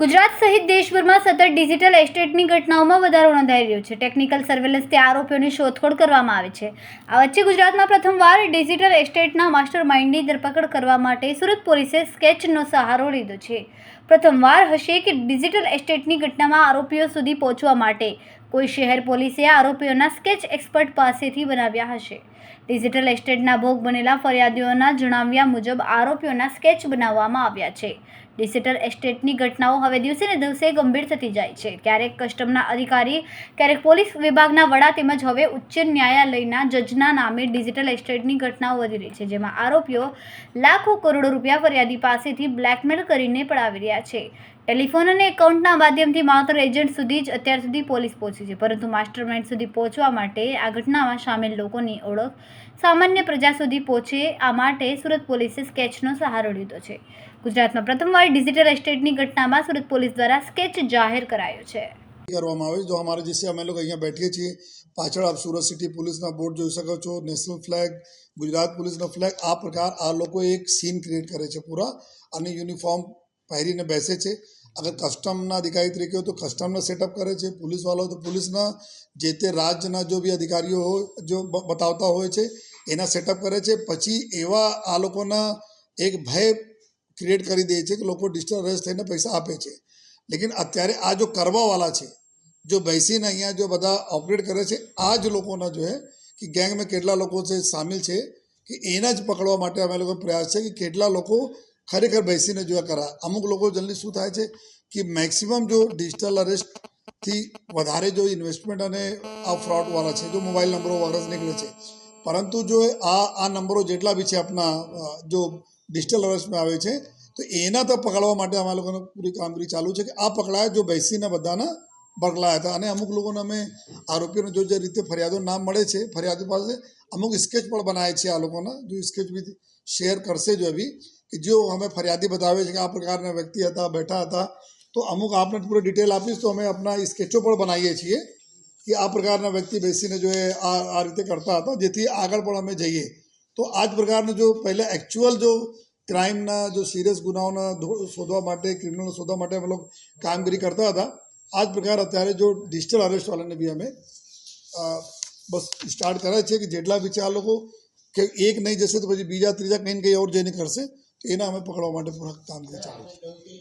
ગુજરાત સહિત દેશભરમાં સતત ડિજિટલ એસ્ટેટની ઘટનાઓમાં વધારો નોંધાઈ રહ્યો છે. ટેકનિકલ સર્વેલન્સથી આરોપીઓની શોધખોળ કરવામાં આવે છે. આ વચ્ચે ગુજરાતમાં પ્રથમવાર ડિજિટલ એસ્ટેટના માસ્ટર માઇન્ડની ધરપકડ કરવા માટે સુરત પોલીસે સ્કેચનો સહારો લીધો છે. પ્રથમવાર હશે કે ડિજિટલ એસ્ટેટની ઘટનામાં આરોપીઓ સુધી પહોંચવા માટે કોઈ શહેર પોલીસે આરોપીઓના સ્કેચ એક્સપર્ટ પાસેથી બનાવ્યા હશે. ડિજિટલ એસ્ટેટના ભોગ બનેલા ફરિયાદીઓના જણાવ્યા મુજબ આરોપીઓના સ્કેચ બનાવવામાં આવ્યા છે. ડિજિટલ એસ્ટેટની ઘટનાઓ હવે દિવસે ને દિવસે ગંભીર થતી જાય છે. ક્યારેક કસ્ટમના અધિકારી, ક્યારેક પોલીસ વિભાગના વડા તેમજ હવે ઉચ્ચ ન્યાયાલયના જજના નામે ડિજિટલ એસ્ટેટની ઘટનાઓ વધી રહી છે, જેમાં આરોપીઓ લાખો કરોડો રૂપિયા ફરિયાદી પાસેથી બ્લેકમેલ કરીને પડાવી રહ્યા છે. ટેલિફોન અને એકાઉન્ટના માધ્યમથી માત્ર એજન્ટ સુધી જ અત્યાર સુધી પોલીસ પહોંચી છે, પરંતુ માસ્ટરમાઇન્ડ સુધી પહોંચવા માટે આ ઘટનામાં સામેલ લોકોની ઓળખ સામાન્ય પ્રજા સુધી પહોંચે, આ માટે સુરત પોલીસે સ્કેચનો સહારો લીધો છે. ગુજરાતમાં પ્રથમવાર ડિજિટલ એસ્ટેટની ઘટનામાં સુરત પોલીસ દ્વારા સ્કેચ જાહેર કરાયો છે. કરવામાં આવે જો અમારે જैसे અમે લોકો અહીંયા બેઠીએ છીએ, પાછળ આપ સુરત સિટી પોલીસના બોર્ડ જોઈ શકો છો, નેશનલ ફ્લેગ, ગુજરાત પોલીસનો ફ્લેગ. આ પ્રકાર આ લોકો એક સીન ક્રિએટ કરે છે પૂરા, અને યુનિફોર્મ પહેરીને બેસે છે. અગર કસ્ટમના અધિકારી તરીકે હોય તો કસ્ટમના સેટઅપ કરે છે, પોલીસવાળા તો પોલીસના જે તે રાજ્યના જો બી અધિકારીઓ હોય જો બતાવતા હોય છે એના સેટઅપ કરે છે. પછી એવા આ લોકોના એક ભય ક્રિએટ કરી દે છે કે લોકો ડિજિટલ અરેસ્ટ થઈને પૈસા આપે છે. લેકિન અત્યારે આ જો કરવાવાળા છે, જો બેસીને અહીંયા જો બધા ઓપરેટ કરે છે, આ જ લોકોના જો હે કે ગેંગમાં કેટલા લોકો છે સામેલ છે કે એના જ પકડવા માટે અમે લોકો પ્રયાસ છે કે કેટલા લોકો ખરેખર બેસીને જો કરા. અમુક લોકો જલ્દી શું થાય છે કે મેક્સિમમ જો ડિજિટલ અરેસ્ટથી વધારે જો ઇન્વેસ્ટમેન્ટ અને આ ફ્રોડવાળા છે, જો મોબાઈલ નંબરો વગેરે નીકળે છે, પરંતુ જો આ નંબરો જેટલા બી છે આપણા જો ડિજિટલ અરેસ્ટમાં આવે છે, તો એના તો પકડવા માટે અમારા લોકોને પૂરી કામગીરી ચાલુ છે કે આ પકડાય જો બેસીને બધાના પકડાયા હતા. અને અમુક લોકોને અમે આરોપીઓને જો જે રીતે ફરિયાદો નામ મળે છે, ફરિયાદો પાસે અમુક સ્કેચ પણ બનાવે છે આ લોકોના, જો સ્કેચ બી શેર કરશે જો અભી કે જો અમે ફરિયાદી બતાવે છે કે આ પ્રકારના વ્યક્તિ હતા, બેઠા હતા, તો અમુક આપને પૂરી ડિટેલ આપીશ તો અમે આપણા સ્કેચો પણ બનાવીએ છીએ કે આ પ્રકારના વ્યક્તિ બેસીને જો આ રીતે કરતા હતા, જેથી આગળ પણ અમે જઈએ. તો આ જ પ્રકારનું જો પહેલાં એકચ્યુઅલ જો ક્રાઇમના જો સિરિયસ ગુનાઓના શોધવા માટે, ક્રિમિનલ શોધવા માટે અમે લોકો કામગીરી કરતા હતા, આ જ પ્રકાર અત્યારે જો ડિજિટલ અરેસ્ટવાળાને બી અમે બસ સ્ટાર્ટ કરે છે કે જેટલા બી છે આ લોકો કે એક નહીં જશે તો પછી બીજા ત્રીજા કંઈ ને કંઈ ઓર જઈને કરશે, તો એના અમે પકડવા માટે પૂરા કામગીરી ચાલુ છે.